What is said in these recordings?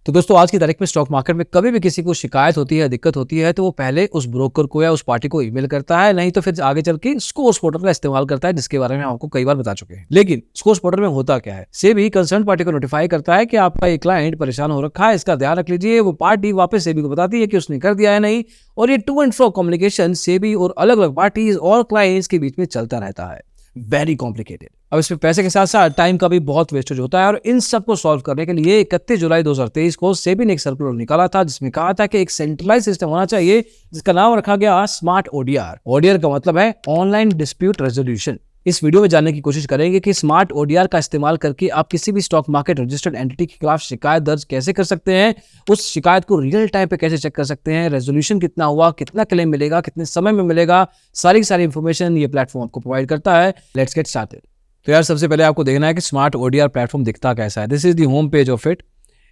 तो दोस्तों आज की तारीख में स्टॉक मार्केट में कभी भी किसी को शिकायत होती है, दिक्कत होती है तो वो पहले उस ब्रोकर को या उस पार्टी को ईमेल करता है, नहीं तो फिर आगे चल के स्कोर्स पोर्टल का इस्तेमाल करता है, जिसके बारे में आपको कई बार बता चुके हैं। लेकिन स्कोर्स पोर्टल में होता क्या है, सेबी कंसर्न पार्टी को नोटिफाई करता है कि आपका एक क्लाइंट परेशान हो रखा है, इसका ध्यान रख लीजिए। वो पार्टी वापस सेबी को बताती है कि उसने कर दिया है नहीं, और ये टू एंड फ्रो कम्युनिकेशन सेबी और अलग अलग पार्टीज और क्लाइंट्स के बीच में चलता रहता है। Very complicated. अब इसमें पैसे के साथ साथ टाइम का भी बहुत वेस्टेज होता है, और इन सब को सॉल्व करने के लिए 31 जुलाई 2023 को सेबी ने एक सर्कुलर निकाला था, जिसमें कहा था कि एक सेंट्रलाइज सिस्टम होना चाहिए, जिसका नाम रखा गया स्मार्ट ओडीआर। ओडीआर का मतलब है ऑनलाइन डिस्प्यूट रेजोल्यूशन। इस वीडियो में जानने की कोशिश करेंगे कि स्मार्ट ओडीआर का इस्तेमाल करके आप किसी भी स्टॉक मार्केट रजिस्टर्ड एंटिटी के खिलाफ शिकायत दर्ज कैसे कर सकते हैं, उस शिकायत को रियल टाइम पे कैसे चेक कर सकते हैं, रेजोल्यूशन कितना हुआ, कितना क्लेम मिलेगा, कितने समय में मिलेगा, सारी इंफॉर्मेशन ये प्लेटफॉर्म आपको प्रोवाइड करता है। Let's get started. तो यार सबसे पहले आपको देखना है कि स्मार्ट ओडीआर प्लेटफॉर्म दिखता कैसा है। This is the home page of it.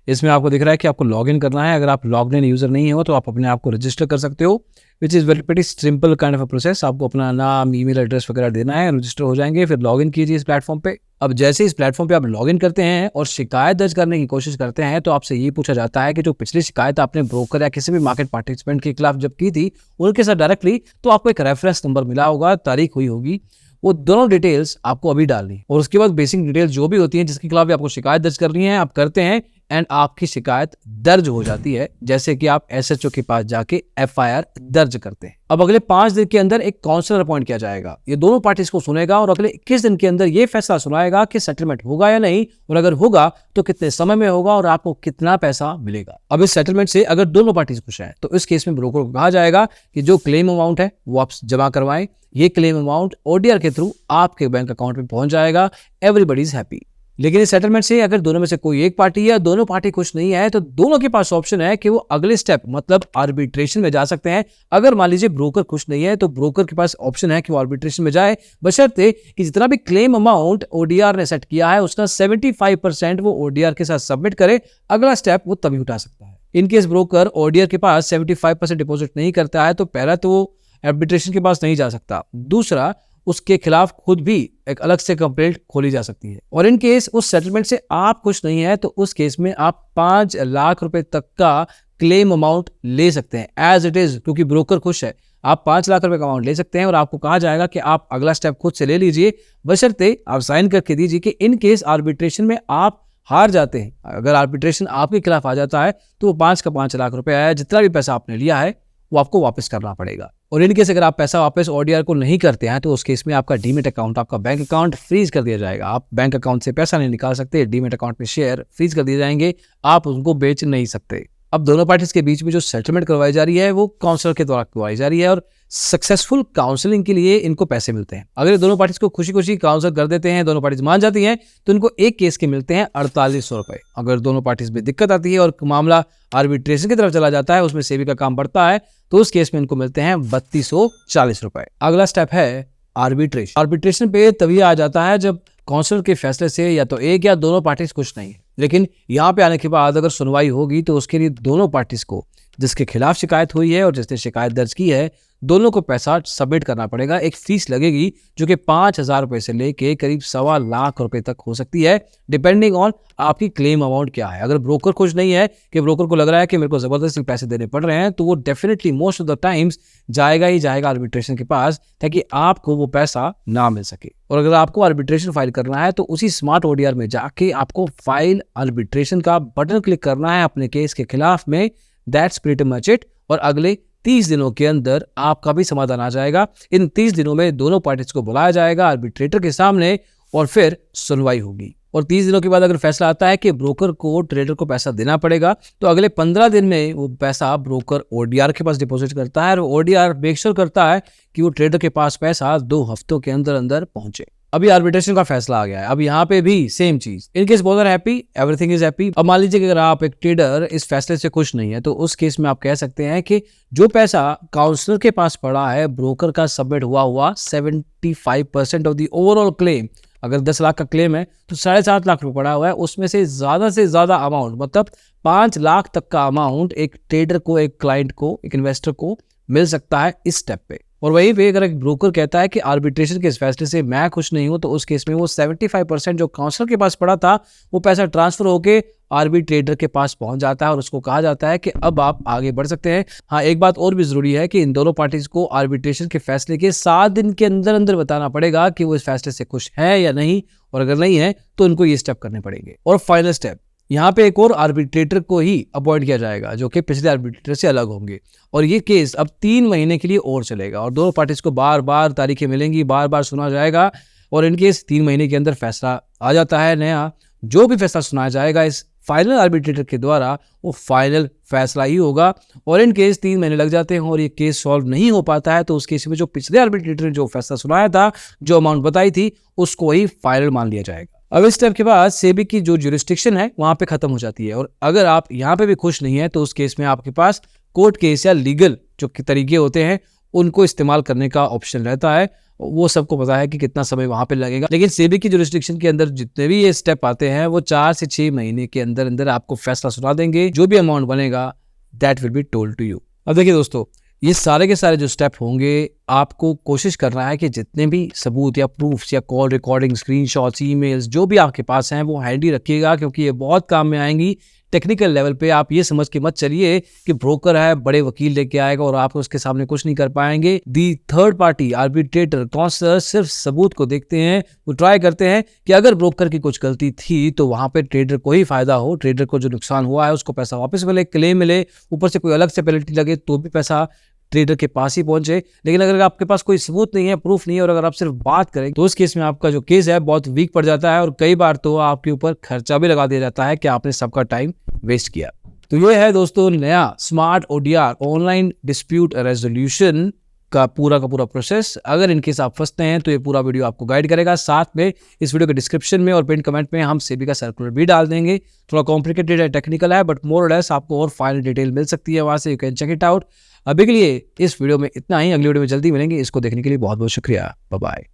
इसमें आपको दिख रहा है कि आपको लॉगिन करना है। अगर आप लॉग इन यूजर नहीं हो तो आप अपने आप को रजिस्टर कर सकते हो, which is very pretty simple kind of a process. आपको अपना नाम, ईमेल एड्रेस वगैरह देना है, रजिस्टर हो जाएंगे, फिर लॉगिन कीजिए इस प्लेटफॉर्म पे। अब जैसे इस प्लेटफॉर्म पे आप लॉगिन करते हैं और शिकायत दर्ज करने की कोशिश करते हैं, तो आपसे ये पूछा जाता है कि जो पिछली शिकायत आपने ब्रोकर या किसी भी मार्केट पार्टिसिपेंट के खिलाफ जब की थी उनके साथ डायरेक्टली, तो आपको एक रेफरेंस नंबर मिला होगा, तारीख हुई होगी, वो दोनों डिटेल्स आपको अभी डालनी, और उसके बाद बेसिक डिटेल्स जो भी होती हैं जिसके खिलाफ भी आपको शिकायत दर्ज करनी है, आप करते हैं एंड आपकी शिकायत दर्ज हो जाती है। जैसे कि आप एसएचओ के पास जाके एफआईआर दर्ज करते हैं। अब अगले 5 दिन के अंदर एक काउंसलर अपॉइंट किया जाएगा, ये दोनों पार्टीज को सुनेगा और अगले 21 दिन के अंदर ये फैसला सुनाएगा कि सेटलमेंट होगा या नहीं, और अगर होगा तो कितने समय में होगा और आपको कितना पैसा मिलेगा। अब इस सेटलमेंट से अगर दोनों पार्टीज खुश हैं तो इस केस में ब्रोकर को कहा जाएगा कि जो क्लेम अमाउंट है वो आप जमा करवाएं। ये क्लेम अमाउंट ओडीआर के थ्रू आपके बैंक अकाउंट में पहुंच जाएगा। Everybody is happy. लेकिन इस सेटलमेंट से अगर दोनों में से कोई एक पार्टी या दोनों पार्टी खुश नहीं है, तो दोनों के पास ऑप्शन है कि वो अगले स्टेप मतलब आर्बिट्रेशन में जा सकते हैं। अगर मान लीजिए ब्रोकर खुश नहीं है तो ब्रोकर के पास ऑप्शन है कि वो आर्बिट्रेशन में जाए, बशर्ते कि जितना भी क्लेम अमाउंट ओडीआर ने सेट किया है उसका 75% वो ओडीआर के साथ सबमिट करे। अगला स्टेप वो तभी उठा सकता है। इनकेस ब्रोकर ओडीआर के पास 75% डिपॉजिट नहीं करता है, तो पहला तो वो आर्बिट्रेशन के पास नहीं जा सकता, दूसरा उसके खिलाफ खुद भी एक अलग से कंप्लेंट खोली जा सकती है। और इन केस उस सेटलमेंट से आप खुश नहीं है तो उस केस में आप 5 लाख रुपए तक का क्लेम अमाउंट ले सकते हैं एज इट इज, क्योंकि ब्रोकर खुश है। आप 5 लाख रुपए का अमाउंट ले सकते हैं और आपको कहा जाएगा कि आप अगला स्टेप खुद से ले लीजिए, बशर्ते आप साइन करके दीजिए कि इन केस आर्बिट्रेशन में आप हार जाते हैं, अगर आर्बिट्रेशन आपके खिलाफ आ जाता है तो वो 5 का 5 लाख रुपए आया, जितना भी पैसा आपने लिया है वो आपको वापस करना पड़ेगा। और इन केस अगर आप पैसा वापस ओडीआर को नहीं करते हैं तो उस केस में आपका डीमेट अकाउंट, आपका बैंक अकाउंट फ्रीज कर दिया जाएगा। आप बैंक अकाउंट से पैसा नहीं निकाल सकते, डीमेट अकाउंट में शेयर फ्रीज कर दिए जाएंगे, आप उनको बेच नहीं सकते। अब दोनों पार्टीज के बीच में जो सेटलमेंट करवाई जा रही है वो काउंसलर के द्वारा करवाई जा रही है, और सक्सेसफुल काउंसलिंग के लिए इनको पैसे मिलते हैं। अगर दोनों पार्टीज को खुशी खुशी काउंसल कर देते हैं, दोनों पार्टीज मान जाती हैं, तो इनको एक केस के मिलते हैं 4800 रुपए। अगर दोनों पार्टीज में दिक्कत आती है और मामला आर्बिट्रेशन की तरफ चला जाता है, उसमें सेबी का काम बढ़ता है, तो उस केस में इनको मिलते हैं 3240 रुपए। अगला स्टेप है आर्बिट्रेशन। आर्बिट्रेशन पे तभी आ जाता है जब काउंसलर के फैसले से या तो एक या दोनों पार्टीज खुश नहीं है। लेकिन यहाँ पे आने के बाद अगर सुनवाई होगी तो उसके लिए दोनों पार्टीज को, जिसके खिलाफ शिकायत हुई है और जिसने शिकायत दर्ज की है, दोनों को पैसा सबमिट करना पड़ेगा। एक फीस लगेगी जो कि 5000 रुपए से लेके करीब 1.25 लाख रुपए तक हो सकती है, डिपेंडिंग ऑन आपकी क्लेम अमाउंट क्या है। अगर ब्रोकर खुश नहीं है, कि ब्रोकर को लग रहा है कि मेरे को जबरदस्ती पैसे देने पड़ रहे हैं, तो वो definitely most of the times जाएगा ही जाएगा आर्बिट्रेशन के पास, ताकि आपको वो पैसा ना मिल सके। और अगर आपको आर्बिट्रेशन फाइल करना है तो उसी स्मार्ट ओडीआर में जाके आपको फाइल आर्बिट्रेशन का बटन क्लिक करना है अपने केस के खिलाफ में। That's pretty much it. और अगले 30 दिनों के अंदर आपका भी समाधान आ जाएगा। इन 30 दिनों में दोनों पार्टीज को बुलाया जाएगा आर्बिट्रेटर के सामने और फिर सुनवाई होगी। और 30 दिनों के बाद अगर फैसला आता है कि ब्रोकर को ट्रेडर को पैसा देना पड़ेगा, तो अगले 15 दिन में वो पैसा ब्रोकर ओडीआर के पास डिपॉजिट करता है, और ओडीआर मेक श्योर करता है कि वो ट्रेडर के पास पैसा 2 हफ्तों के अंदर अंदर पहुंचे। अभी आर्बिट्रेशन का फैसला आ गया है। अब यहाँ पे भी सेम चीज, in case both are happy, everything is happy. अब मान लीजिए कि अगर आप एक ट्रेडर इस फैसले से खुश नहीं है, तो उस केस में आप कह सकते हैं कि जो पैसा काउंसलर के पास पड़ा है, ब्रोकर का सबमिट हुआ 75% ऑफ द ओवरऑल क्लेम, अगर 10 लाख का क्लेम है तो 7.5 लाख रुपए पड़ा हुआ है, उसमें से ज्यादा अमाउंट मतलब 5 लाख तक का अमाउंट एक ट्रेडर को, एक क्लाइंट को, एक इन्वेस्टर को मिल सकता है इस स्टेप पे। और वहीं पे अगर एक ब्रोकर कहता है कि आर्बिट्रेशन के इस फैसले से मैं खुश नहीं हूं, तो उस केस में वो 75% जो काउंसलर के पास पड़ा था वो पैसा ट्रांसफर होके आर्बिट्रेटर के पास पहुंच जाता है और उसको कहा जाता है कि अब आप आगे बढ़ सकते हैं। हाँ, एक बात और भी जरूरी है कि इन दोनों पार्टीज को आर्बिट्रेशन के फैसले के 7 दिन के अंदर अंदर बताना पड़ेगा कि वो इस फैसले से खुश है या नहीं, और अगर नहीं है तो उनको ये स्टेप करने पड़ेंगे। और फाइनल स्टेप, यहाँ पे एक और आर्बिट्रेटर को ही अपॉइंट किया जाएगा जो कि पिछले आर्बिट्रेटर से अलग होंगे, और ये केस अब 3 महीने के लिए और चलेगा और दोनों पार्टीज को बार बार तारीखें मिलेंगी, बार बार सुना जाएगा, और इन केस 3 महीने के अंदर फैसला आ जाता है नया। जो भी फैसला सुनाया जाएगा इस फाइनल आर्बिट्रेटर के द्वारा वो फाइनल फैसला ही होगा। और इन केस 3 महीने लग जाते हैं और ये केस सॉल्व नहीं हो पाता है तो उस केस में जो पिछले आर्बिट्रेटर ने जो फैसला सुनाया था, जो अमाउंट बताई थी, उसको ही फाइनल मान लिया जाएगा। अब इस स्टेप के बाद सेबी की जो ज्यूरिसडिक्शन है वहां पे खत्म हो जाती है, और अगर आप यहाँ पे भी खुश नहीं है तो उस केस में आपके पास कोर्ट केस या लीगल जो तरीके होते हैं उनको इस्तेमाल करने का ऑप्शन रहता है। वो सबको पता है कि कितना समय वहां पे लगेगा, लेकिन सेबी की ज्यूरिसडिक्शन के अंदर जितने भी ये स्टेप आते हैं वो 4 से 6 महीने के अंदर अंदर आपको फैसला सुना देंगे। जो भी अमाउंट बनेगा that will be told to you. अब देखिए दोस्तों, ये सारे के सारे जो स्टेप होंगे आपको कोशिश करना है कि जितने भी सबूत या प्रूफ्स या कॉल रिकॉर्डिंग, स्क्रीनशॉट्स, ईमेल्स जो भी आपके पास हैं वो हैंडी रखिएगा, क्योंकि ये बहुत काम में आएंगी। टेक्निकल लेवल पे आप ये समझ के मत चलिए कि ब्रोकर है, बड़े वकील लेके आएगा और आप उसके सामने कुछ नहीं कर पाएंगे। The third party arbitrator counsellor सिर्फ सबूत को देखते हैं, वो ट्राई करते हैं कि अगर ब्रोकर की कुछ गलती थी तो वहां पे ट्रेडर को ही फायदा हो, ट्रेडर को जो नुकसान हुआ है उसको पैसा वापस मिले, क्लेम मिले, ऊपर से कोई अलग से पेनल्टी लगे तो भी पैसा ट्रेडर के पास ही पहुंचे। लेकिन अगर आपके पास कोई सबूत नहीं है, प्रूफ नहीं है, और अगर आप सिर्फ बात करें तो उस केस में आपका जो केस है बहुत वीक पड़ जाता है, और कई बार तो आपके ऊपर खर्चा भी लगा दिया जाता है कि आपने सबका टाइम वेस्ट किया। तो ये है दोस्तों नया smart ODR online dispute resolution का पूरा प्रोसेस। अगर इनकेस आप फंसते हैं तो ये पूरा वीडियो आपको गाइड करेगा। साथ में इस वीडियो के डिस्क्रिप्शन में और पिन कमेंट में हम सेबी का सर्कुलर भी डाल देंगे। थोड़ा कॉम्प्लिकेटेड है, टेक्निकल है, बट मोर और लेस आपको और फाइनल डिटेल मिल सकती है वहां से, you can check it out. अभी के लिए इस वीडियो में इतना ही, अगली वीडियो में जल्दी मिलेंगे। इसको देखने के लिए बहुत बहुत शुक्रिया, बाय बाय।